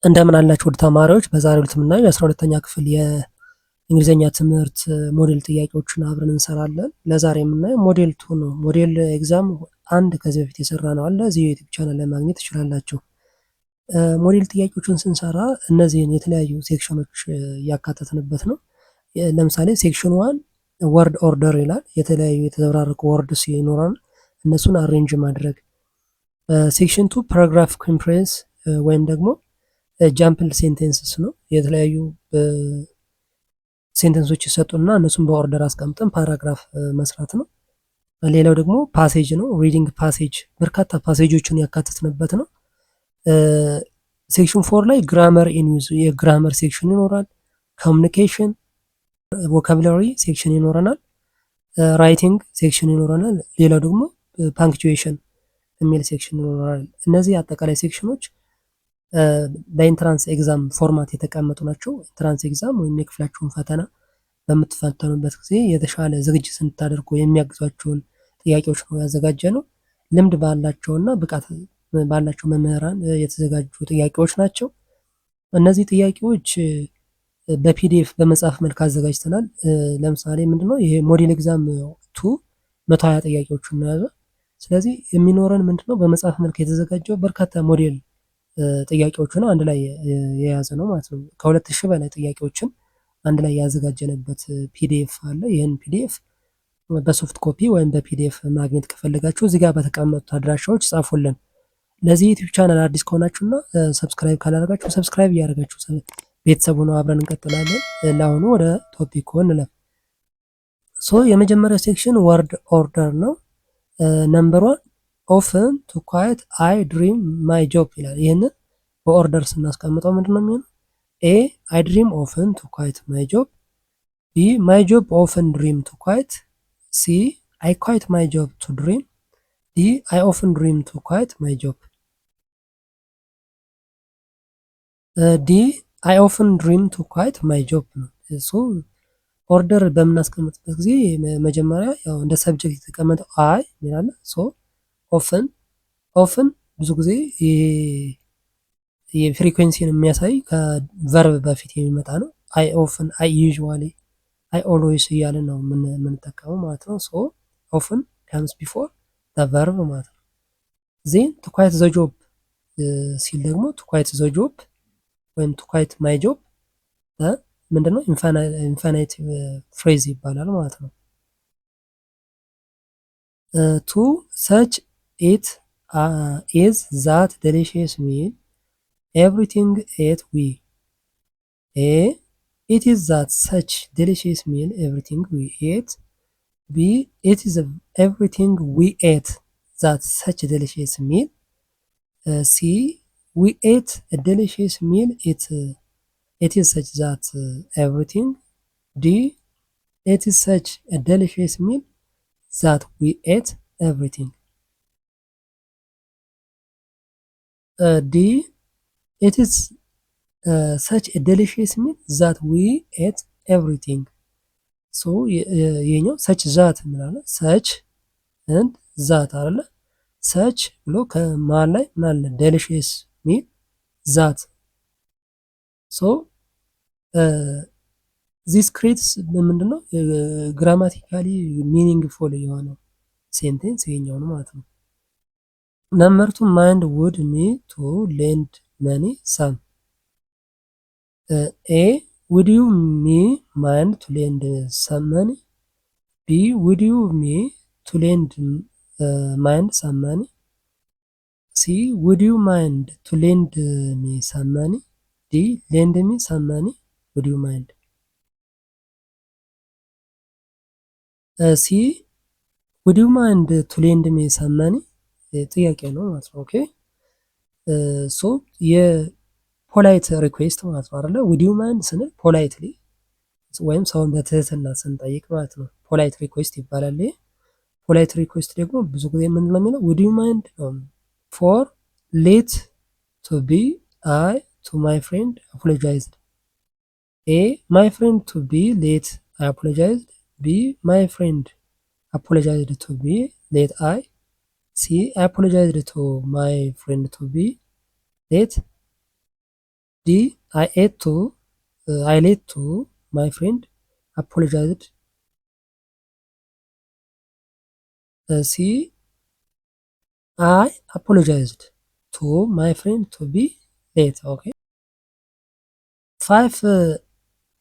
እንደምን አላችሁ ውድ ተማሪዎች። በዛሬው ዕለት የምናየው የ12ኛ ክፍል የእንግሊዝኛ ትምህርት ሞዴል ጥያቄዎችን አብረን እንሰራለን። ለዛሬ የምናየው ሞዴል 2 ነው። ሞዴል ኤግዛም አንድ ከዚህ በፊት የሰራ ነው አለ እዚህ ዩቲዩብ ቻናል ላይ ማግኘት ትችላላችሁ። ሞዴል ጥያቄዎችን ስንሰራ እነዚህን የተለያዩ ሴክሽኖች ያካተትንበት ነው። ለምሳሌ ሴክሽን 1 ወርድ ኦርደር ይላል። የተለያዩ የተዘበራረቁ ወርድስ ይኖራል፣ እነሱን አሬንጅ ማድረግ። ሴክሽን 2 ፓራግራፍ ኮምፕሬንስ ወይም ደግሞ ጃምፕል ሴንቴንስስ ነው። የተለያዩ ሴንቴንሶች ይሰጡና እነሱን በኦርደር አስቀምጠን ፓራግራፍ መስራት ነው። ሌላው ደግሞ ፓሴጅ ነው። ሪዲንግ ፓሴጅ በርካታ ፓሴጆችን ያካተትንበት ነው። ሴክሽን 4 ላይ ግራመር ኢን ዩዝ የግራመር ሴክሽን ይኖራል። ኮሚኒኬሽን ቮካብላሪ ሴክሽን ይኖረናል። ራይቲንግ ሴክሽን ይኖረናል። ሌላው ደግሞ ፓንክቹዌሽን የሚል ሴክሽን ይኖራል። እነዚህ አጠቃላይ ሴክሽኖች በኢንትራንስ ኤግዛም ፎርማት የተቀመጡ ናቸው። ኢንትራንስ ኤግዛም ወይም የክፍላችሁን ፈተና በምትፈተኑበት ጊዜ የተሻለ ዝግጅት እንድታደርጉ የሚያግዟቸውን ጥያቄዎች ነው ያዘጋጀ ነው። ልምድ ባላቸውና ብቃት ባላቸው መምህራን የተዘጋጁ ጥያቄዎች ናቸው። እነዚህ ጥያቄዎች በፒዲኤፍ በመጽሐፍ መልክ አዘጋጅተናል። ለምሳሌ ምንድነው ይሄ ሞዴል ኤግዛም 2 120 ጥያቄዎችን ነው ያዘ። ስለዚህ የሚኖረን ምንድነው በመጽሐፍ መልክ የተዘጋጀው በርካታ ሞዴል ጥያቄዎችን አንድ ላይ የያዘ ነው ማለት ነው። ከ2000 በላይ ጥያቄዎችን አንድ ላይ ያዘጋጀንበት ፒዲኤፍ አለ። ይህን ፒዲኤፍ በሶፍት ኮፒ ወይም በፒዲኤፍ ማግኘት ከፈለጋችሁ እዚህ ጋር በተቀመጡት አድራሻዎች ጻፉልን። ለዚህ ዩቲዩብ ቻናል አዲስ ከሆናችሁና ሰብስክራይብ ካላደረጋችሁ ሰብስክራይብ እያደረጋችሁ ቤተሰቡ ነው አብረን እንቀጥላለን። ለአሁኑ ወደ ቶፒኩ እንለፍ። የመጀመሪያው ሴክሽን ወርድ ኦርደር ነው። ነምበር 1 ኦፍን ቱ ኳይት አይ ድሪም ማይ ጆብ ይላል። ይህንን በኦርደር ስናስቀምጠው ምንድን ነው የሚሆነው? ኤ አይ ድሪም ኦፍን ቱ ኳይት ማይ ጆብ፣ ቢ ማይ ጆብ ኦፍን ድሪም ቱ ኳይት፣ ሲ አይ ኳይት ማይ ጆብ ቱ ድሪም፣ ዲ አይ ኦፍን ድሪም ቱ ኳይት ማይ ጆብ። ዲ አይ ኦፍን ድሪም ቱ ኳይት ማይ ጆብ ነው። ኦርደር በምናስቀምጥበት ጊዜ መጀመሪያ ያው እንደ ሰብጀክት የተቀመጠው አይ ይላል። ኦፍን ብዙ ጊዜ የፍሪኩዌንሲን የሚያሳይ ከቨርብ በፊት የሚመጣ ነው። አይ ኦፍን፣ አይ ዩዥዋሊ፣ አይ ኦልዌይስ እያልን ነው የምንጠቀመው ማለት ነው። ኦፍን ካምስ ቢፎር ዘ ቨርብ ማለት ነው። ዜን ቱ ኳይት ዘ ጆብ ሲል ደግሞ ቱ ኳይት ዘ ጆብ ወይም ቱ ኳይት ማይ ጆብ ምንድነው ኢንፋይናይቲቭ ፍሬዝ ይባላል ማለት ነው። ቱ ሰች ኢት ኢዝ ዛት ዴሊሺየስ ሚል ኤቭሪቲንግ ኤት ዊ። ኤ ኢት ኢዝ ዛት ሰች ዴሊሺየስ ሚል ኤቭሪቲንግ ዊ ኤት። ቢ ኢት ኢዝ ኤቭሪቲንግ ዊ ኤት ዛት ሰች ዴሊሺየስ ሚል። ሲ ዊ ኤት ዴሊሺየስ ሚል it is such that everything. D it is such a delicious meal that we ate everything. D it is such a delicious meal that we ate everything. ይሄኛው such that እንላለን። such and that አይደለ? such ብሎ ከመሃል ላይ ምን አለ? delicious meal that ዚስ ክሬትስ ምንድነው ግራማቲካሊ ሚኒንግፉል የሆነው ሴንቴንስ ይሄኛው ነው ማለት ነው። ነምበር 2 ማይንድ ውድ ሚ ቱ ሌንድ መኒ ሳም። ኤ ውድ ዩ ሚ ማይንድ ቱ ሌንድ ሳም መኒ። ቢ ውድ ዩ ሚ ቱ ሌንድ ማይንድ ሳም መኒ። ሲ ውድ ዩ ማይንድ ቱ ሌንድ ሚ ሳም መኒ። ዲ ሌንድ ሚ ሳም መኒ ውድ ዩ ማይንድ። ሲ ውድ ዩ ማይንድ ቱ ሌንድ ሚ ሳም መኒ ጥያቄ ነው ማለት ነው። ኦኬ የፖላይት ሪኩዌስት ማለት ነው አይደለ? ውድ ዩ ማይንድ ስንል ፖላይትሊ ወይም ሰውን በትህትና ስንጠይቅ ማለት ነው። ፖላይት ሪኩዌስት ይባላል። ፖላይት ሪኩዌስት ደግሞ ብዙ ጊዜ ምን ነው የሚለው ውድ ዩ ማይንድ ፎር ሌት ቱ ቢ አይ to my friend apologized. A my friend to be late I apologized. B my friend apologized to be late I. C I apologized to my friend to be late. D. I lied to my friend, apologized. C. I apologized to my friend to be late. Okay. 5.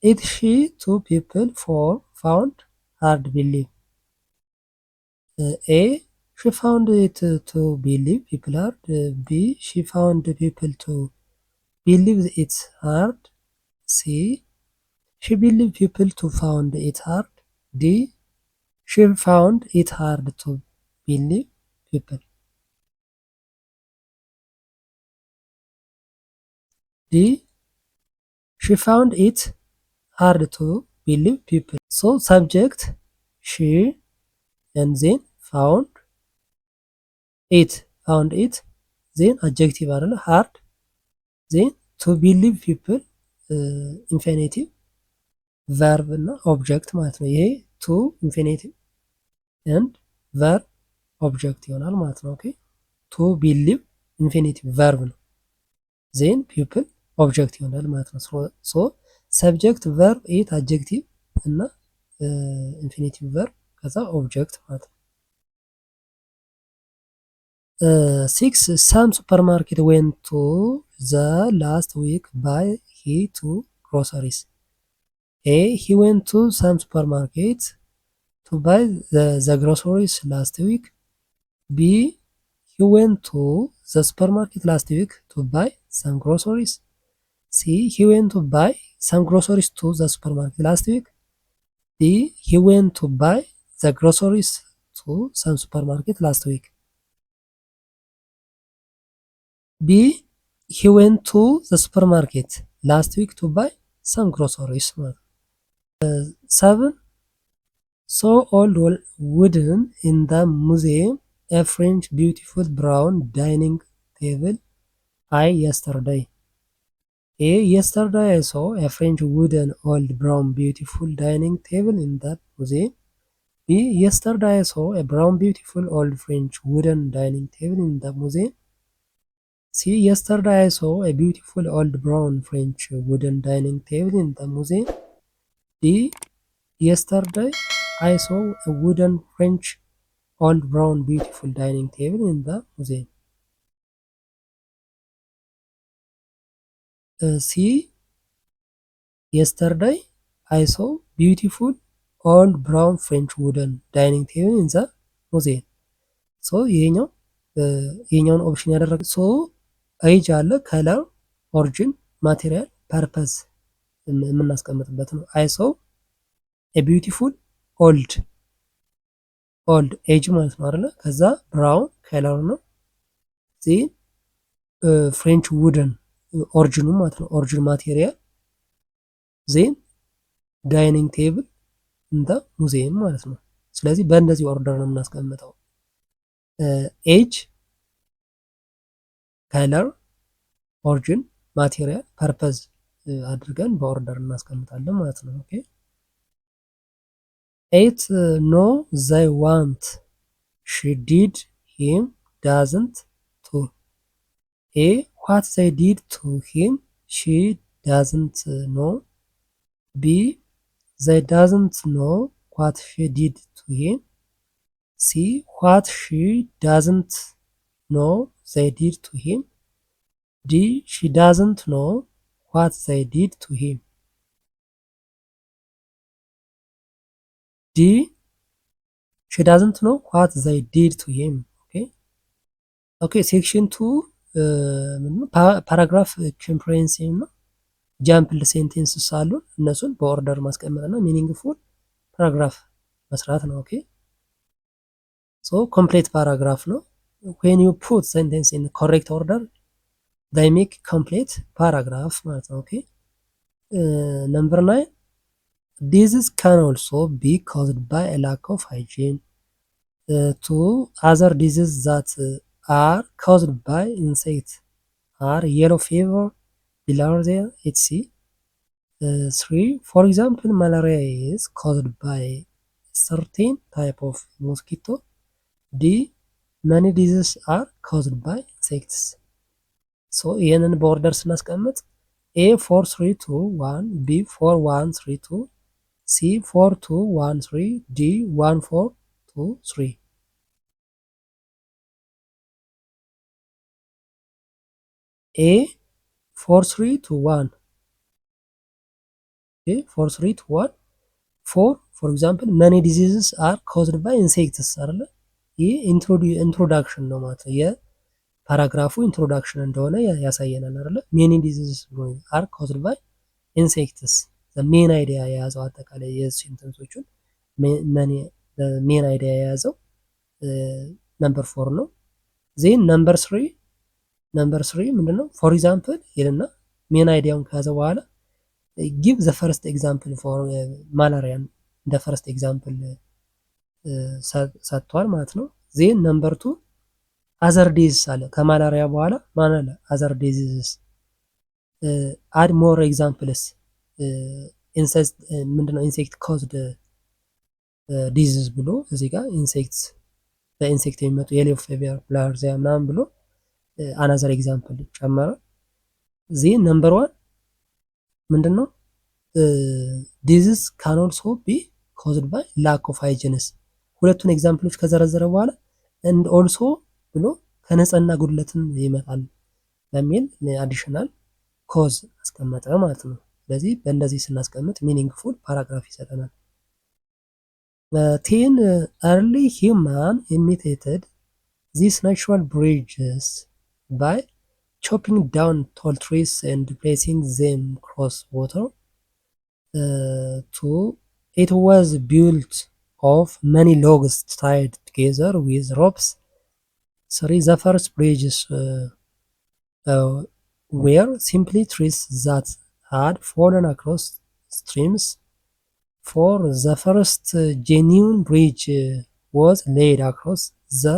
It she two people for found hard believe. A. She found it to believe people hard. B. She found people to believe it's hard. C. She believed people to found it hard. D. She found it hard to believe people. D. She found it hard to believe people. So subject she and then found it then adjective አይደለ hard then to believe people infinitive verb እና object ማለት ነው። ይሄ to infinitive and verb object ይሆናል ማለት ነው። ኦኬ to believe infinitive verb ነው። then people object ይሆናል ማለት ነው። ሶ ሰብጀክት ቨርብ ኢት አጀክቲቭ እና ኢንፊኒቲቭ ቨርብ ከዛ ኦብጀክት ማለት ነው። 6 ሳም ሱፐርማርኬት ዌንት ቱ ዘ ላስት ዊክ ባይ ሂ ቱ ግሮሰሪስ። ኤ ሂ ዌንት ቱ ሳም ሱፐርማርኬት ቱ ባይ ዘ ግሮሰሪስ ላስት ዊክ። ቢ ሂ ዌንት ቱ ዘ ሱፐርማርኬት ላስት ዊክ ቱ ባይ ሳም ግሮሰሪስ። C. He went to buy some groceries to the supermarket last week. D. He went to buy the groceries to some supermarket last week. B. He went to the supermarket last week to buy some groceries. 7. Saw old wooden in the museum a French beautiful brown dining table yesterday. A. Yesterday I saw a French wooden old brown beautiful dining table in that museum. B. Yesterday I saw a brown beautiful old French wooden dining table in the museum. C. Yesterday I saw a beautiful old brown French wooden dining table in the museum. D. Yesterday I saw a wooden French old brown beautiful dining table in the museum. C. Yesterday I saw beautiful old brown French wooden dining table in the museum. ሶ ይሄኛውን ኦፕሽን ያደረገ ሶ ኤጅ አለ ከለር ኦሪጂን ማቴሪያል ፐርፐዝ የምናስቀምጥበት ነው። አይ ሶ ኤ ቢዩቲፉል ኦልድ ኤጅ ማለት ነው አይደለ? ከዛ ብራውን ከለር ነው። ዜን ፍሬንች ውደን ኦሪጂኑ ማለት ነው። ኦሪጂን ማቴሪያል ዜን ዳይኒንግ ቴብል እንደ ሙዚየም ማለት ነው። ስለዚህ በእንደዚህ ኦርደር ነው የምናስቀምጠው። ኤጅ፣ ከለር፣ ኦሪጂን፣ ማቴሪያል፣ ፐርፐዝ አድርገን በኦርደር እናስቀምጣለን ማለት ነው። ኦኬ 8 ኖ ዘይ ዋንት ሺ ዲድ ሂም ዳዝንት ቱ ኤ what they did to him she doesn't know. B. They doesn't know what she did to him. C. What she doesn't know they did to him. D. She doesn't know what they did to him. D. She doesn't know what they did to him. Okay, section 2 ፓራግራፍ ኮምፕሬሄንሲቭ ነው። ጃምፕል ሴንቴንስስ አሉ። እነሱን በኦርደር ማስቀመጥና ሚኒንግፉል ፓራግራፍ መስራት ነው። ኦኬ ሶ ኮምፕሌት ፓራግራፍ ነው። when you put sentence in correct order they make complete paragraph ማለት ነው። ኦኬ number 9 disease can also be caused by a lack of hygiene. Two other diseases that are caused by insects are yellow fever, bilharzia, etc. 3. For example, malaria is caused by certain type of mosquito. D. Many diseases are caused by insects. So ይህንን በኦርደር ስናስቀምጥ A 4 3 2 1, B 4 1 3 2, C 4 2 1 3, D 1 4 2 3. A 4 3 2 1. Okay, 4 3 2 1. 4 for example many diseases are caused by insects አይደለ? ይህ ኢንትሮዳክሽን ነው ማለት ነው። የፓራግራፉ ኢንትሮዳክሽን እንደሆነ ያሳየናል አይደለ? ሜኒ ዲዚዝስ አር ካውዝድ ባይ ኢንሴክትስ ሜን አይዲያ የያዘው አጠቃላይ የሴንተንሶቹን ሜን አይዲያ የያዘው ነምበር 4 ነው። ዜን ነምበር 3 ምንድነው? ፎር ኤግዛምፕል ይልና ሜን አይዲያውን ከያዘ በኋላ ጊቭ ዘ ፈርስት ኤግዛምፕል ፎር ማላሪያን እንደ ፈርስት ኤግዛምፕል ሰጥቷል ማለት ነው። ዜን ነምበር 2 አዘር ዲዚዝ አለ ከማላሪያ በኋላ ማን አለ? አዘር ዲዚዝስ አድ ሞር ኤግዛምፕልስ ምንድነው? ኢንሴክት ኮዝድ ዲዚዝ ብሎ እዚህ ጋር ኢንሴክትስ በኢንሴክት የሚመጡ የሌው ፌቪየር ብላርዚያ ምናምን ብሎ አናዘር ኤግዛምፕል ጨመረ። ዜን ነምበር 1 ምንድነው? ዲዚዝ ካን ኦልሶ ቢ ኮዝድ ባይ ላክ ኦፍ ሃይጂንስ ሁለቱን ኤግዛምፕሎች ከዘረዘረ በኋላ ኤንድ ኦልሶ ብሎ ከንጽህና ጉድለትን ይመጣል በሚል አዲሽናል ኮዝ አስቀመጠ ማለት ነው። ስለዚህ በእንደዚህ ስናስቀምጥ ሚኒንግፉል ፓራግራፍ ይሰጠናል። 10 early human imitated these natural bridges by chopping down tall trees and placing them across water. It was built of many logs tied together with ropes. The first bridges were simply trees that had fallen across streams. For the first genuine bridge was laid across the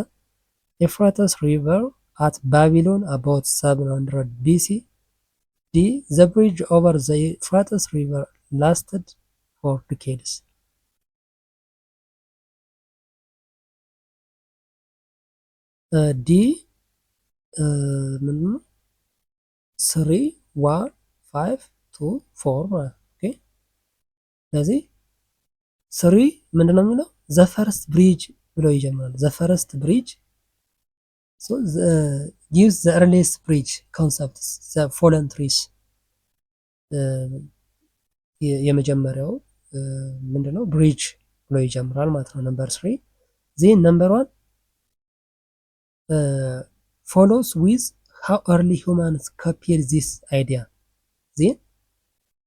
Euphrates River at Babylon about 700 BC. The bridge over the Euphrates River lasted for decades. D 3 1 5 2 4 ማለት ኦኬ። ስለዚህ 3 ምንድነው የሚለው? ዘ ፈርስት ብሪጅ ብሎ ይጀምራል። ዘ ፈርስት ብሪጅ ጊቭስ ዘ ኤርሊስት ብሪጅ ኮንሰፕትስ ዘ ፎለን ትሪስ የመጀመሪያው ምንድነው? ብሪጅ ብሎ ይጀምራል ማለት ነው። ነምበር 3 ዜን ነምበር 1 follows with how early humans copied this idea. ዜን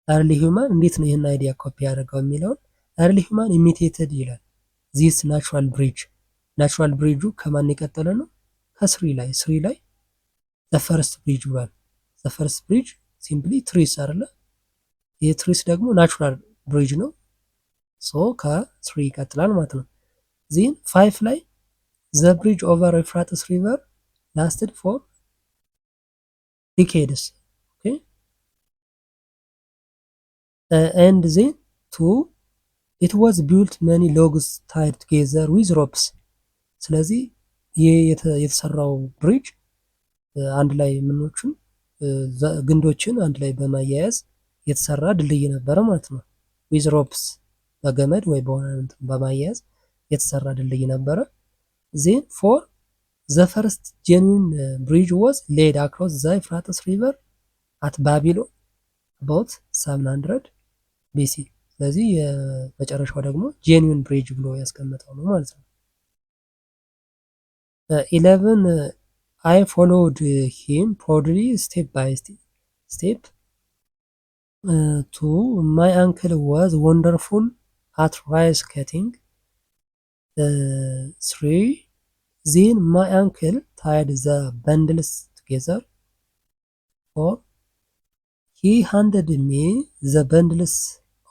early human እንዴት ነው ይህን አይዲያ ኮፒ ያደርገው የሚለውን early human imitated ይላል this natural bridge. ናቹራል ብሪጁ ከማን የቀጠለ ነው? ከስሪ ላይ the first bridge ብሏል። the first bridge simply trees አይደለ? ይህ ትሪስ ደግሞ ናቹራል ብሪጅ ነው። ሶ ከስሪ ይቀጥላል ማለት ነው። ዜን 5 ላይ the bridge over Euphrates River lasted for decades. Okay. And then 2 it was built many logs tied together with ropes. ስለዚህ ይህ የተሰራው ብሪጅ አንድ ላይ ምኖችን ግንዶችን አንድ ላይ በማያያዝ የተሰራ ድልድይ ነበረ ማለት ነው። with ropes በገመድ ወይ በሆነ በማያያዝ የተሰራ ድልድይ ነበረ። then 4 the first genuine bridge was laid across the Euphrates River at Babylon about 700 BC. ስለዚህ የመጨረሻው ደግሞ ጄኒዩን ብሪጅ ብሎ ያስቀመጠው ነው ማለት ነው። 11 I followed him proudly step by step. 2 my uncle was wonderful at rice cutting. 3 then my uncle tied the bundles together. 4 he handed me the bundles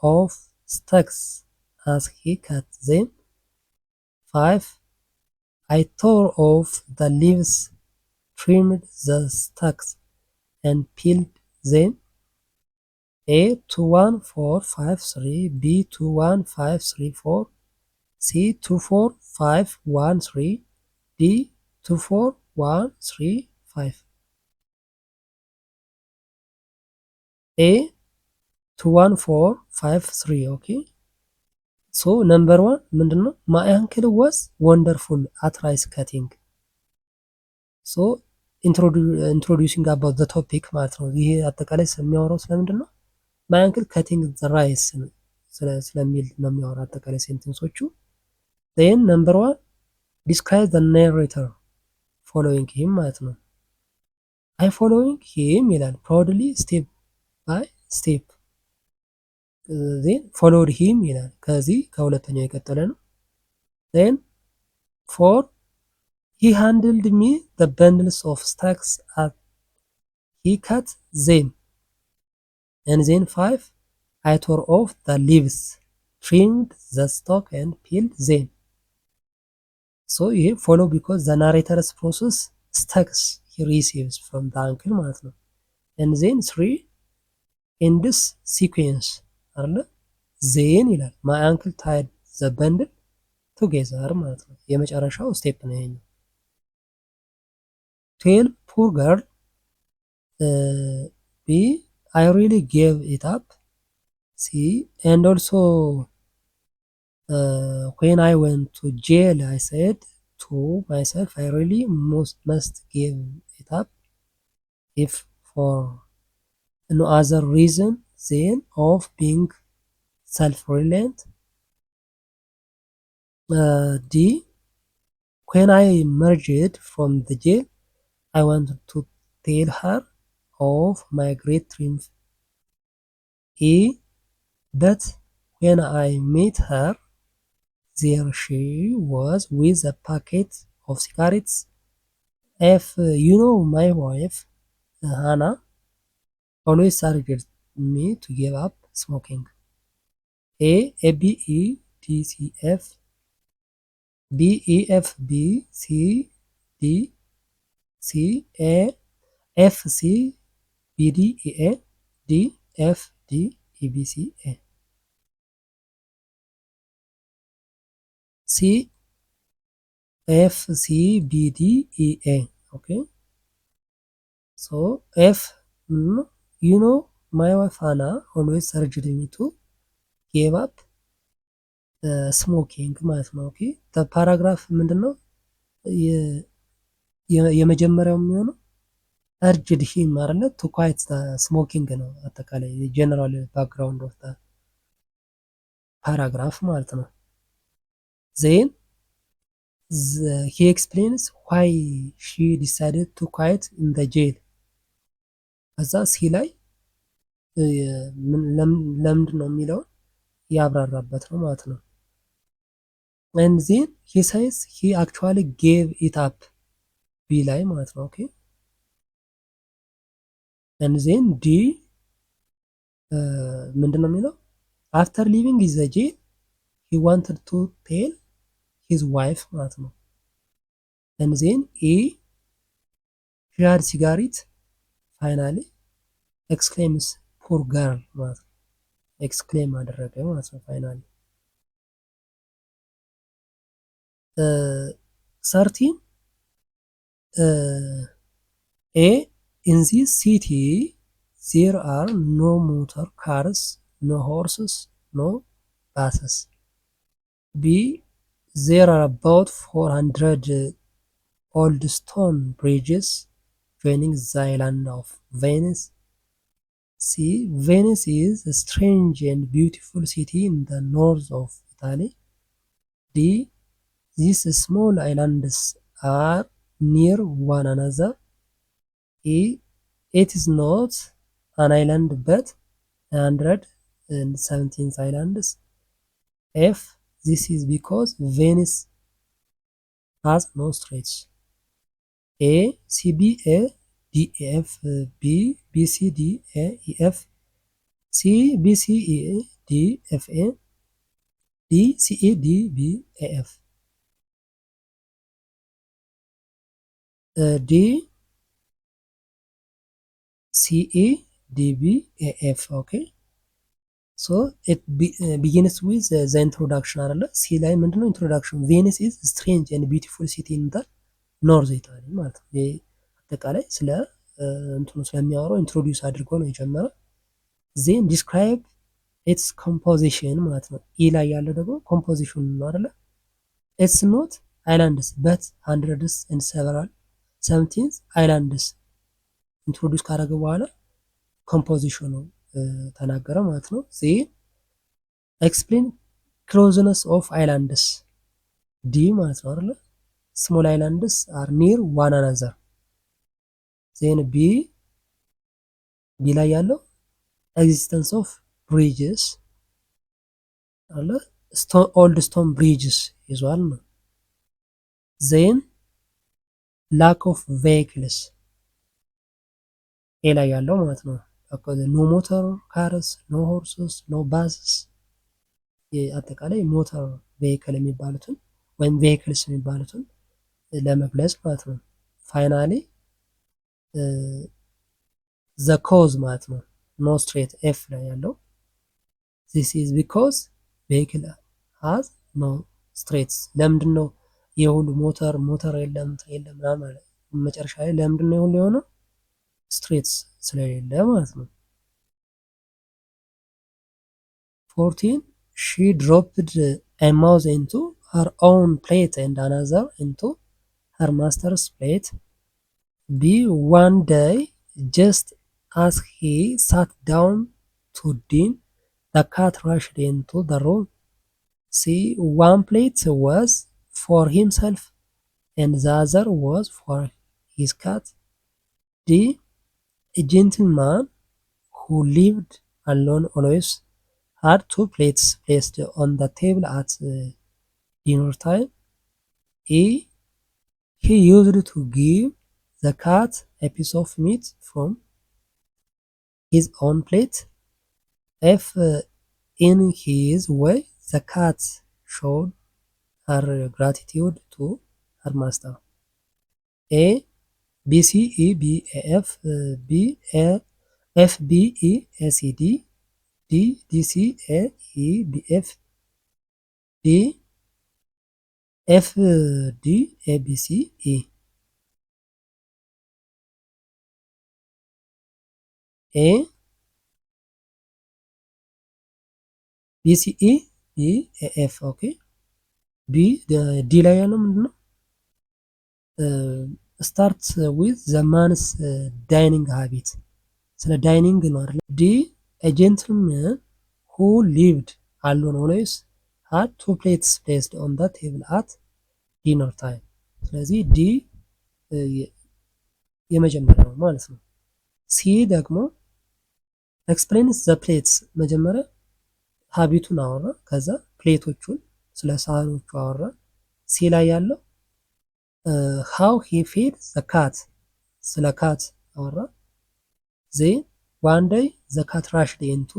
of sticks as he cut them. 5 I tore off the leaves, trimmed the sticks and peeled them. A 2 1 4 5 3, B 2 1 5 3 4, C 2 4 5 1 3, D 2 4 1 3 5. ኤ 21453 ኦኬ ሶ ነምበር 1 ምንድነው? ማይ አንክል ዋዝ ወንደርፉል አት ራይስ ካቲንግ ሶ ኢንትሮዲዩሲንግ አባውት ዘ ቶፒክ ማለት ነው። ይሄ አጠቃላይ የሚያወራው ስለምንድን ነው? ማይ አንክል ካቲንግ ዘ ራይስ ስለሚል ነው የሚያወራው አጠቃላይ ሴንቴንሶቹ። ዜን ነምበር 1 ዲስክራይብ ዘ ናሬተር ፎሎዊንግ ሂም ማለት ነው። አይ ፎሎዊንግ ሂም ይላል ፕራውድሊ ስቴፕ ባይ ስቴፕ ዜን ፎሎውድ ሂም ይላል ከዚህ ከሁለተኛው የቀጠለ ነው። ዜን ፎር ሂ ሃንድልድ ሚ ዘ በንድልስ ኦፍ ስታክስ አት ሂ ካት ዜም ኤንድ ዜን 5 አይ ቶር ኦፍ ዘ ሊቭስ ትሪምድ ዘ ስቶክ ኤንድ ፒልድ ዜም ሶ ይሄ ፎሎ ቢኮዝ ዘ ናሬተርስ ፕሮሰስ ስታክስ ሂ ሪሲቭስ ፍሮም ዘ አንክል ማለት ነው። ኤንድ ዜን 3 ኢን ዲስ ሲኩዌንስ አለ ዜን ይላል ማይ አንክል ታይድ ዘ በንድል ቱጌዘር ማለት ነው። የመጨረሻው ስቴፕ ነው ይሄኛው። ቴል ፑር ገርል ቢ አይ ሪሊ ጌቭ ኢት አፕ ሲ ኤንድ ኦልሶ ዌን አይ ወንት ቱ ጄል አይ ሴድ ቱ ማይሰልፍ አይ ሪሊ መስት ጌቭ ኢት አፕ ኢፍ ፎር ኖ አዘር ሪዝን ዜን ኦፍ ቢንግ self-reliant. D. When I emerged from the jail, I wanted to tell her of my great triumph. E. But when I met her, there she was with a packet of cigarettes. F. You know my wife, Hannah, always urged me to give up smoking. A. B. E. D. C. F. B. E. F. B. C. D. C. A. F. C. B. D. E. A. D. F. D. E. B. C. A. C. F. C. B. D. E. A. Okay. So F. You know my wife Anna always urged me to give up ስሞኪንግ ማለት ነው። ኦኬ ፓራግራፍ ምንድነው? የመጀመሪያው የሚሆነው እርጅድ ሂም አይደለ ቱ ኳይት ስሞኪንግ ነው። አጠቃላይ ጀነራል ባክግራውንድ ኦፍ ፓራግራፍ ማለት ነው። ዜን ሂ ኤክስፕሌንስ ዋይ ሺ ዲሳይድድ ቱ ኳይት ኢን ዘ ጄል ከዛ ሲ ላይ ለምንድን ነው የሚለውን ያብራራበት ነው ማለት ነው። and then he says he actually gave it up ቢ ላይ ማለት ነው። ኦኬ and then D ምንድን ነው የሚለው after leaving the jail he wanted to tell his wife ማለት ነው። and then E she had cigarette finally exclaims poor girl ማለት ነው። ኤክስክሌም አደረገ ማለት ነው ፋይናሊ 13 A in this city there are no motor cars, no horses, no buses. B there are about 400 old stone bridges joining the island of Venice. C Venice is a strange and beautiful city in the north of Italy. D these small islands are near one another. E it is not an island but 117 islands. F this is because Venice has no straits. A C B A D E F B B C D A E F C B C E A D F A D C A D B A F D C A D B A F okay so it begins with the introduction አይደለ ሲ ላይ ምንድነው introduction Venice is a strange and beautiful city in the north Italy ማለት ነው። አጠቃላይ ስለ እንትኑ ስለሚያወራው ኢንትሮዲዩስ አድርጎ ነው የጀመረው። ዜን ዲስክራይብ ኢትስ ኮምፖዚሽን ማለት ነው። ኢ ላይ ያለው ደግሞ ኮምፖዚሽን ነው አይደለ? ኢትስ ኖት አይላንድስ በት ሃንድረድስ ኤንድ ሰቨራል ሰምቲንስ አይላንድስ ኢንትሮዲውስ ካደረገ በኋላ ኮምፖዚሽኑ ተናገረ ማለት ነው። ዜን ኤክስፕሌን ክሎዝነስ ኦፍ አይላንድስ ዲ ማለት ነው አይደለ? ስሞል አይላንድስ አር ኒር ዋን አናዘር። ዜን ቢ ላይ ያለው ኤግዚስተንስ ኦፍ ብሪጅስ አለ ኦልድ ስቶን ብሪጅስ ይዟል ነው። ዜን ላክ ኦፍ ቬሂክልስ ኤ ላይ ያለው ማለት ነው። ኖ ሞተር ካርስ፣ ኖ ሆርስስ፣ ኖ ባስስ አጠቃላይ ሞተር ቬሂክል የሚባሉትን ወይም ቬሂክልስ የሚባሉትን ለመግለጽ ማለት ነው። ፋይናሊ ዘ ኮዝ ማለት ነው። ኖ ስትሬት ኤፍ ላይ ያለው ዚስ ኢዝ ቢኮዝ ቬሂክል ሃዝ ኖ ስትሬትስ። ለምንድን ነው የሁሉ ሞተር የለም ምናምን ማለት መጨረሻ ላይ ለምንድን ነው የሁሉ የሆነው ስትሬትስ ስለሌለ ማለት ነው። 14 she dropped a mouse into her own plate and another into her master's plate. B one day just as he sat down to dine the cat rushed into the room. C one plate was for himself and the other was for his cat. D a gentleman who lived alone always had two plates placed on the table at dinner time. E he used to give the cat a piece of meat from his own plate. If in his way the cat showed her gratitude to her master. A B C E B A F B A F B E A C D D D C A E B F D F D A B C E. A B C E B A F ኦኬ። ቢ ዲ ላይ ያለው ምንድን ነው? ስታርት ዊዝ ዘ ማንስ ዳይኒንግ ሃቢት ስለ ዳይኒንግ ነው አይደል? ዲ ኤ ጀንትልማን ሁ ሊቭድ አሎን ኦልዌይስ ሃድ ቱ ፕሌትስ ፕሌስድ ኦን ዘ ቴብል አት ዲነር ታይም። ስለዚህ ዲ የመጀመሪያው ነው ማለት ነው። ሲ ደግሞ ኤክስፕሌንስ ዘ ፕሌትስ መጀመሪያ ሀቢቱን አወራ፣ ከዛ ፕሌቶቹን ስለ ሳህኖቹ አወራ። ሲ ላይ ያለው ሃው ሂ ፌድ ዘ ካት ስለ ካት አወራ። ዜን ዋን ዴይ ዘ ካት ራሽድ ኢንቱ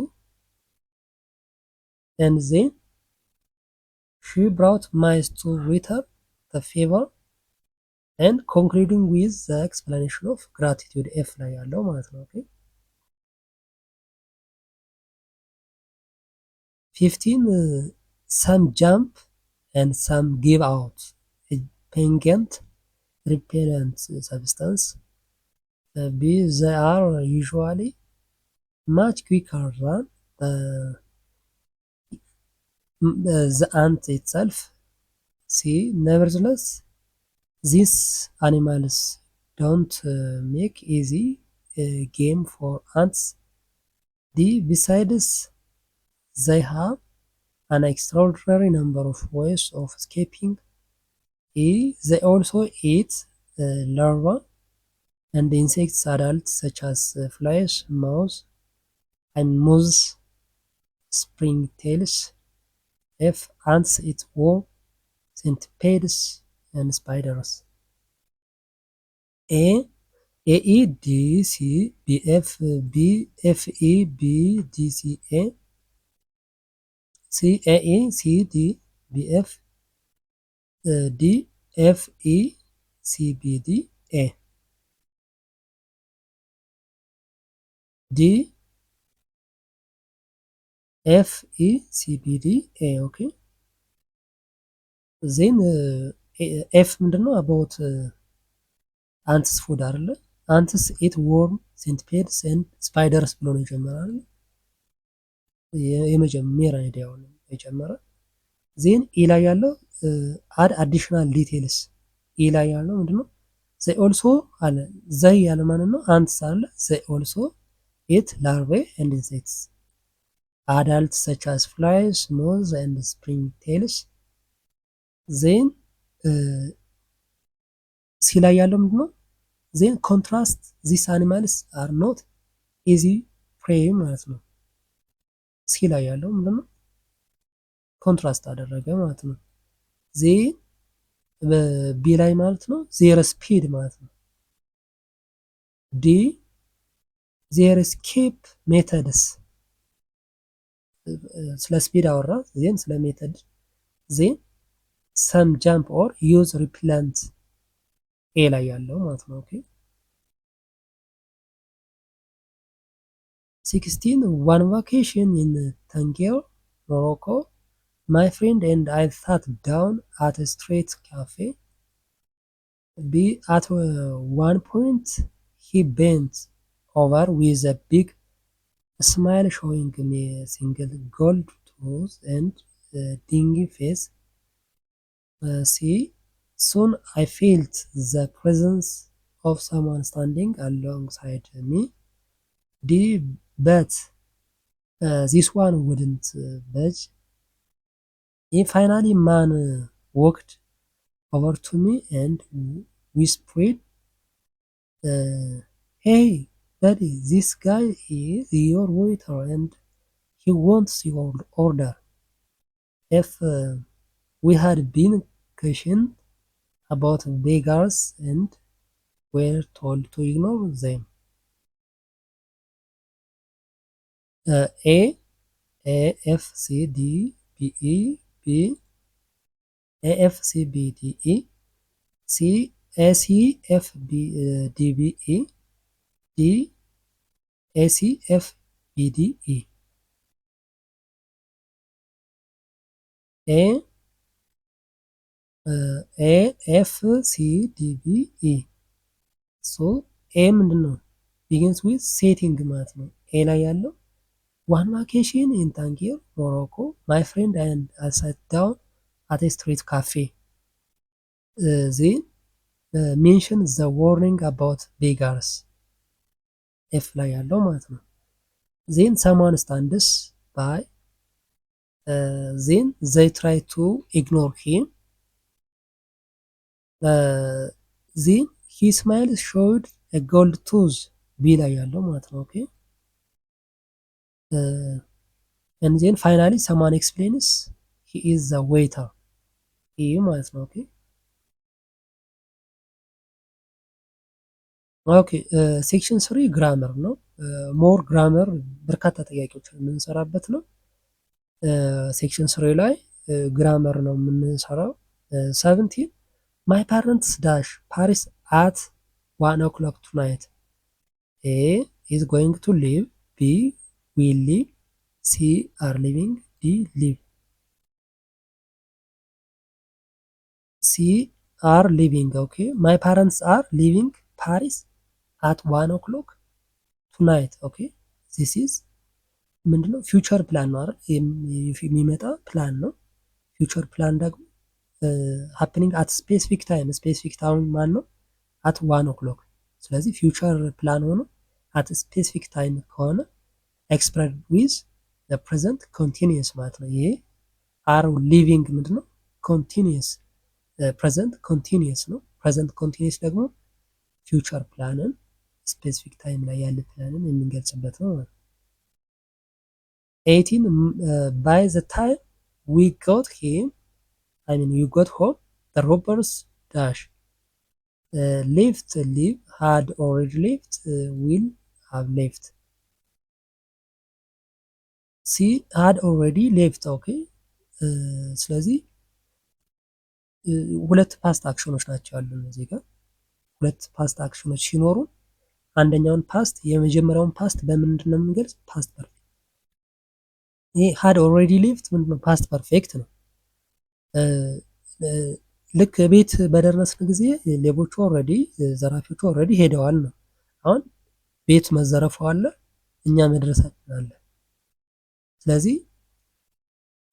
ኤንድ ዜን ሺ ብራውት ማይስ ቱ ሪተርን ዘ ፌቨር ኤንድ ኮንክሉዲንግ ዊዝ ዘ ኤክስፕላኔሽን ኦፍ ግራቲቲዩድ ኤፍ ላይ ያለው ማለት ነው። ኦኬ 15 some jump and some give out a pungent repellent substance. B they are usually much quicker than the ant itself. C nevertheless these animals don't make easy game for ants. D besides they have an extraordinary number of ways of escaping. E they also eat larvae and insects adults such as flies, mouse and moths, springtails. F ants eat worms, centipedes and spiders. A E D C B F B F E B D C A C A E C D B F D F E C B D A D F E C B D A ኦኬ ዜን ኤፍ ምንድነው? አባውት አንትስ ፉድ አይደለ? አንትስ ኢት ወርም ሴንቲፔድስ ኤንድ ስፓይደርስ ብሎ ነው የጀመረው። የመጀመሪያ አይዲያውን የጨመረ ዜን ኢ ላይ ያለው አድ አዲሽናል ዲቴልስ ኢ ላይ ያለው ምንድነው? ዘይ ኦልሶ አለ ዘይ ያለ ማለት ነው አንትስ አለ ዘይ ኦልሶ ኢት ላርቬ ኤንድ ኢንሴክትስ አዳልት ሰች አስ ፍላይስ ሞዝ ኤንድ ስፕሪንግ ቴልስ ዜን ሲ ላይ ያለው ምንድነው? ዜን ኮንትራስት ዚስ አኒማልስ አር ኖት ኢዚ ፕሬይ ማለት ነው። ሲ ላይ ያለው ምንድነው? ኮንትራስት አደረገ ማለት ነው። ዜን ቢ ላይ ማለት ነው ዜር ስፒድ ማለት ነው። ዲ ዜር ስኬፕ ሜተድስ ስለ ስፒድ አወራ። ዜን ስለ ሜተድ ዜን ሰም ጃምፕ ኦር ዩዝ ሪፕላንት ኤ ላይ ያለው ማለት ነው። ኦኬ 16 one vacation in Tangier, Morocco. My friend and I sat down at a street cafe. At one point, he bent over with a big smile, showing me a single gold tooth and a dingy face. See, soon I felt the presence of someone standing alongside me. But this one wouldn't budge. Finally, man walked over to me and whispered, "Hey, buddy, this guy is your waiter and he wants your order." If we had been cautioned about beggars and were told to ignore them. A F C D B E B A F C B D E C A C F B D B E D A C F B D E A F C D B E ሶ ኤ ምንድን ነው? ቢጊንስ ዊዝ ሴቲንግ ማለት ነው። ኤ ላይ ያለው one vacation in Tangier, Morocco. My friend and I sat down at a street cafe. Then mention the warning about beggars. ኤፍ ላይ ያለው ማለት ነው። ዜን someone stands by. Then they try to ignore him. Then he smiled, showed a gold tooth. ቢ ላይ ያለው ማለት ነው። ኦኬ and then finally someone explains he is the waiter ይህ ማለት ነው። ኦኬ ኦኬ ሴክሽን 3 ግራመር ነው። ሞር ግራመር በርካታ ጥያቄዎችን የምንሰራበት ነው። ሴክሽን 3 ላይ ግራመር ነው የምንሰራው። 17 my parents dash Paris at 1 o'clock tonight. A is going to leave. B will leave. C are leaving. D leave. C are leaving. Okay. My parents are leaving Paris at 1 o'clock tonight. Okay. This is ምንድነው? ፊውቸር ፕላን ነው አይደል? የሚመጣ ፕላን ነው። ፊውቸር ፕላን ደግሞ ሃፕኒንግ አት ስፔሲፊክ ታይም። ስፔሲፊክ ታይም ማን ነው? አት 1 o'clock። ስለዚህ ፊውቸር ፕላን ሆኖ አት ስፔሲፊክ ታይም ከሆነ ኤክስፕረስድ ዊዝ ፕሬዘንት ኮንቲኒየስ ማለት ነው። ይሄ አር ሊቪንግ ምንድነው? ኮንቲኒየስ ፕሬዘንት ኮንቲኒየስ ነው። ፕሬዘንት ኮንቲኒየስ ደግሞ ፊውቸር ፕላንን ስፔሲፊክ ታይም ላይ ያለ ፕላንን የምንገልጽበት ነው ማለት ነው። 18 by the time we got him, I mean you got home, the robbers dash left, leave, had already left, will have left. C had already left. ኦኬ ስለዚህ ሁለት ፓስት አክሽኖች ናቸው ያሉን እዚህ ጋር። ሁለት ፓስት አክሽኖች ሲኖሩ አንደኛውን ፓስት የመጀመሪያውን ፓስት በምንድን ነው የምንገልጽ? ፓስት ፐርፌክት። ይሄ had already left ምንድነው? ፓስት ፐርፌክት ነው። ልክ ቤት በደረስን ጊዜ ሌቦቹ ኦልሬዲ ዘራፊዎቹ ኦልሬዲ ሄደዋል ነው። አሁን ቤት መዘረፉ አለ፣ እኛ መድረሳችን አለ። ስለዚህ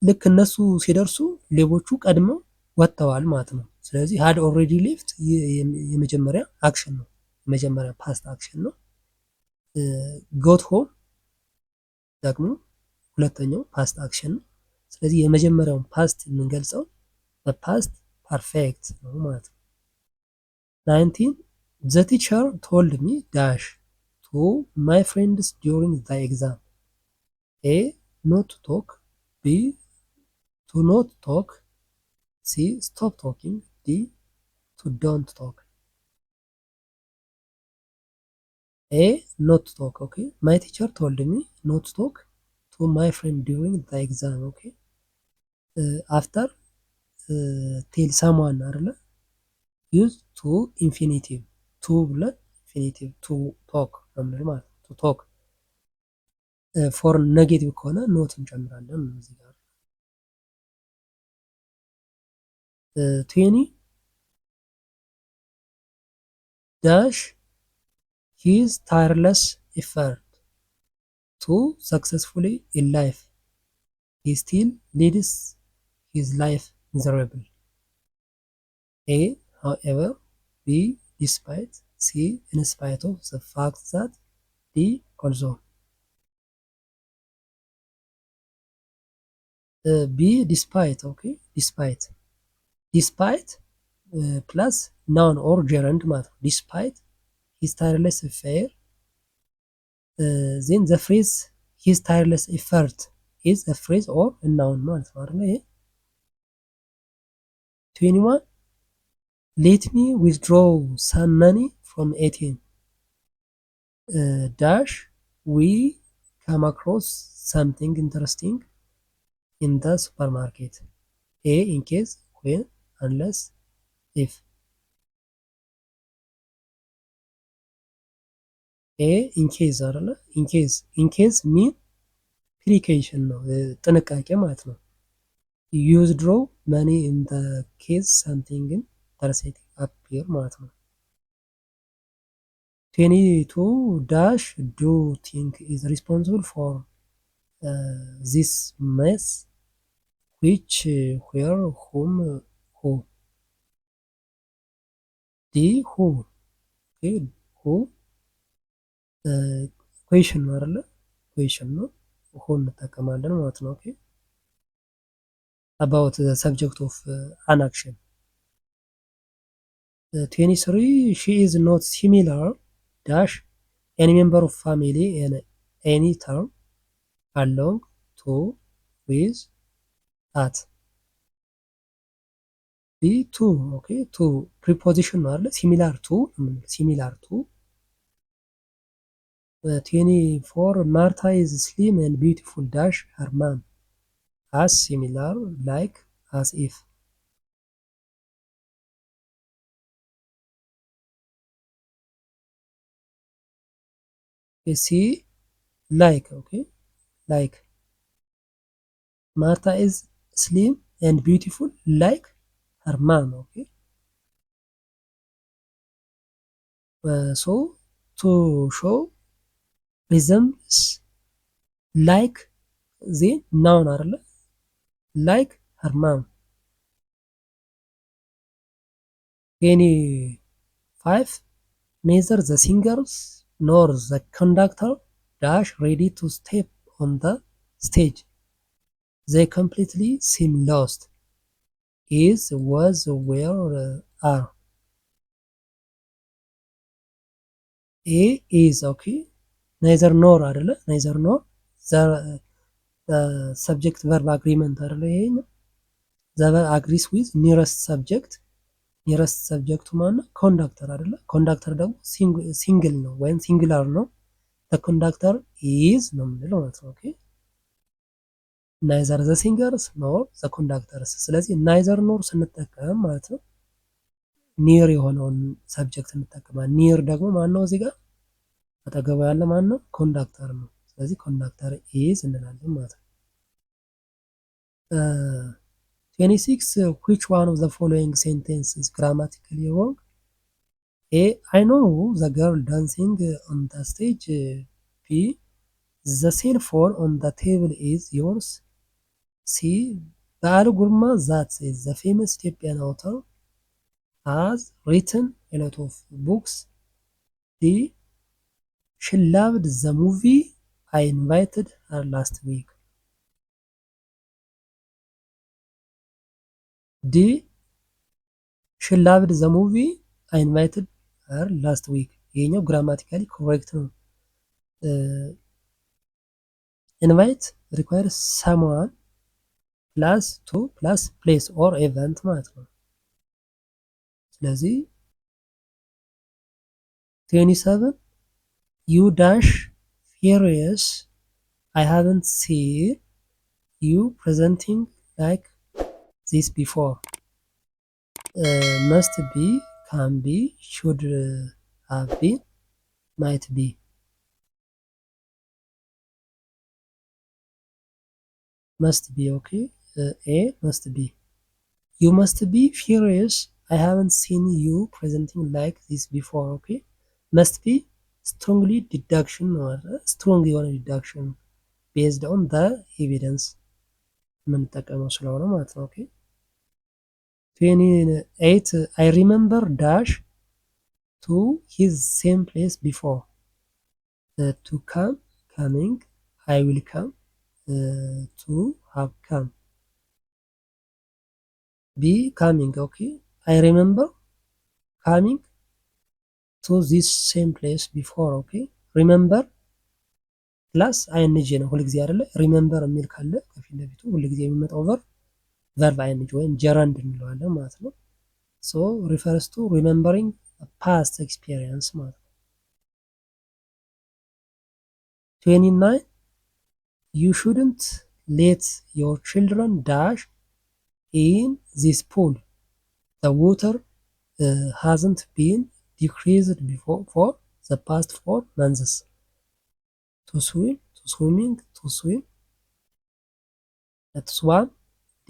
ልክ እነሱ ሲደርሱ ሌቦቹ ቀድመው ወጥተዋል ማለት ነው። ስለዚህ had already left የመጀመሪያ አክሽን ነው። የመጀመሪያ ፓስት አክሽን ነው። got home ደግሞ ሁለተኛው ፓስት አክሽን ነው። ስለዚህ የመጀመሪያውን ፓስት የምንገልጸው በፓስት ፐርፌክት ነው ማለት ነው። 19 the teacher told me dash to my friends during the exam. A not to talk, B to not talk, C stop talking, D to don't talk. A not to talk, okay. My teacher told me not to talk to my friend during the exam, okay. After tell someone አይደለ use to infinitive to ብለን infinitive to talk ነው ማለት ነው። to talk for negative ከሆነ ኖት እንጨምራለን እዚህ ጋር 20 dash his tireless effort to successfully in life he still leads his life miserable. A however, B despite, C in spite of the fact that, D also. B despite, okay, despite plus noun or gerund ማለት ነው። despite his tireless effort then the phrase his tireless effort is a phrase or a noun ማለት ነው አይደል? ይሄ 21 let me withdraw some money from ATM. Dash we come across something interesting in the supermarket. A in case, when, unless, if. A in case አይደለ? in case mean precaution ነው ጥንቃቄ ማለት ነው። use draw money in the case something interesting appear ማለት ነው። 22 dash do think is responsible for this mess which where whom who. D who, okay, who question ነው አይደለ? question ነው who እንጠቀማለን ማለት ነው። ኦኬ about the subject of an action. 23 she is not similar dash any member of family in any term along to with at. B to, okay, to preposition ነው አይደለ? similar to 24 Martha is slim and beautiful dash her mom as similar like as if. See like, okay, like Martha is slim and beautiful like her mom, okay. So to show resembles like the noun አይደለ? like her mom. 25 neither the singers nor the conductor dash ready to step on the stage. They completely seem lost. Is, was, where, are. A is, okay. neither nor አይደለ? neither nor the subject verb agreement አይደለ? ይሄኛው the verb agrees with nearest subject ማን ነው? ኮንዳክተር አይደለ? ኮንዳክተር ደግሞ ሲንግል ነው ወይም ሲንጉላር ነው። the conductor is ነው የምንለው ማለት ነው። ኦኬ ናይዘር ዘ ሲንገርስ ኖር ዘ ኮንዳክተርስ። ስለዚህ ናይዘር ኖር ስንጠቀም ማለት ነው ኒር የሆነውን ሰብጀክት እንጠቀማለን። ኒር ደግሞ ማን ነው? እዚህ ጋር አጠገቡ ያለ ማን ነው? ኮንዳክተር ነው። ስለዚህ ኮንዳክተር ኢዝ እንላለን ማለት ነው። 26 which one of the following sentences is grammatically wrong? A I know the girl dancing on the stage. B the cell phone on the table is yours. C. በዓሉ ግርማ that is the famous Ethiopian author has written a lot of books. D. She loved the movie I invited her last week. D. She loved the movie I invited her last week. ይሄኛው ግራማቲካሊ ኮሬክት ነው። ኢንቫይት requires someone plus to plus place or event ማለት ነው። ስለዚህ 27 you dash furious I haven't seen you presenting like this before. Must be, can be, should have been, might be. Must be, okay. A must be. You must be furious. I haven't seen you presenting like this before, okay. Must be strongly deduction or strong የሆነ deduction based on the evidence የምንጠቀመው ስለሆነ ማለት ነው። okay. 28 I remember dash to his same place before. To come, coming, I will come, to have come. Be coming, okay. I remember coming to this same place before, okay. Remember plus ing ነው ሁልጊዜ አይደለ። ሪሜምበር የሚል ካለ ከፊት ለፊቱ ሁልጊዜ የሚመጣው ቨርብ ing ወይም ጀራንድ እንለዋለን ማለት ነው። ሶ ሪፈርስ ቱ ሪሜምበሪንግ ፓስት ኤክስፒሪየንስ ማለት ነው። 29 you shouldn't let your children dash in this pool. The water hasn't been decreased before for the past 4 months. To swim, to swimming, to swim. At swam,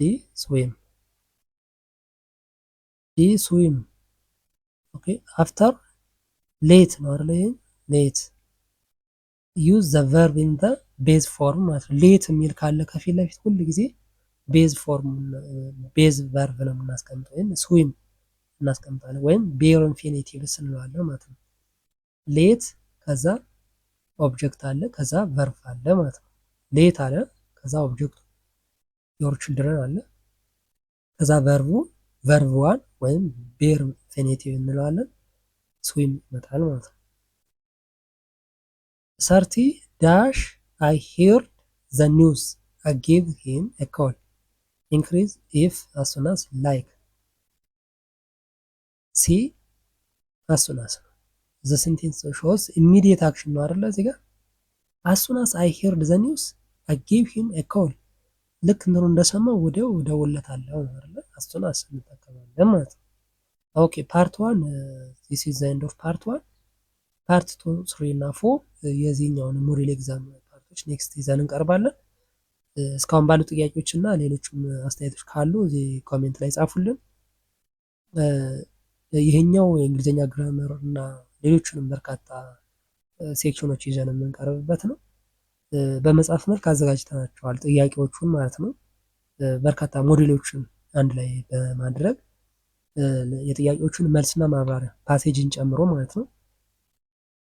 D swim. D swim. Okay, after late ነው አይደል? late use the verb in the base form ማለት ነው። ሌት የሚል ካለ ከፊት ለፊት ሁሉ ጊዜ ቤዝ ፎርም ቤዝ ቨርብ ነው የምናስቀምጠው ወይም ስዊም እናስቀምጣለን ወይም ቤር ኢንፊኒቲቭስ እንለዋለን ማለት ነው። ሌት ከዛ ኦብጀክት አለ ከዛ ቨርብ አለ ማለት ነው። ሌት አለ ከዛ ኦብጀክቱ ዮር ችልድረን አለ ከዛ ቨርብ ዋን ወይም ቤር ኢንፊኒቲቭ እንለዋለን ስዊም ይመጣል ማለት ነው። 30 dash I heard the news. I gave him a call. Increase if as soon as like. C as soon as. The sentence shows immediate action ነው አይደል? እዚህ ጋር as soon as I heard the news I gave him a call. ልክ እንደሰማው ወዲያው እደውልለታለሁ አይደል? as soon as እንጠቀማለን ማለት ነው። ኦኬ ፓርት 1 this is the end of part 1. ፓርት 2 3 እና 4 የዚህኛውን ሞዴል ኤግዛም ፓርቶች ኔክስት ይዘን እንቀርባለን። እስካሁን ባሉ ጥያቄዎች እና ሌሎችም አስተያየቶች ካሉ እዚህ ኮሜንት ላይ ጻፉልን። ይሄኛው የእንግሊዝኛ ግራመር እና ሌሎችንም በርካታ ሴክሽኖች ይዘን የምንቀርብበት ነው። በመጽሐፍ መልክ አዘጋጅተናቸዋል ጥያቄዎቹን ማለት ነው። በርካታ ሞዴሎችን አንድ ላይ በማድረግ የጥያቄዎቹን መልስና ማብራሪያ ፓሴጅን ጨምሮ ማለት ነው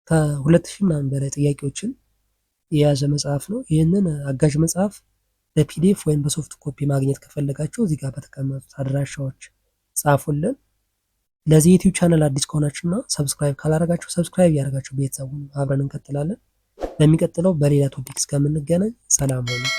ከ2000 ምናምን በላይ ጥያቄዎችን የያዘ መጽሐፍ ነው። ይህንን አጋዥ መጽሐፍ በፒዲኤፍ ወይም በሶፍት ኮፒ ማግኘት ከፈለጋችሁ እዚህ ጋር በተቀመጡት አድራሻዎች ጻፉልን። ለዚህ ዩቲዩብ ቻናል አዲስ ከሆናችሁና ሰብስክራይብ ካላደረጋችሁ ሰብስክራይብ ያደርጋችሁ ቤተሰቡን አብረን እንቀጥላለን። በሚቀጥለው በሌላ ቶፒክ እስከምንገናኝ ሰላም ሁኑ።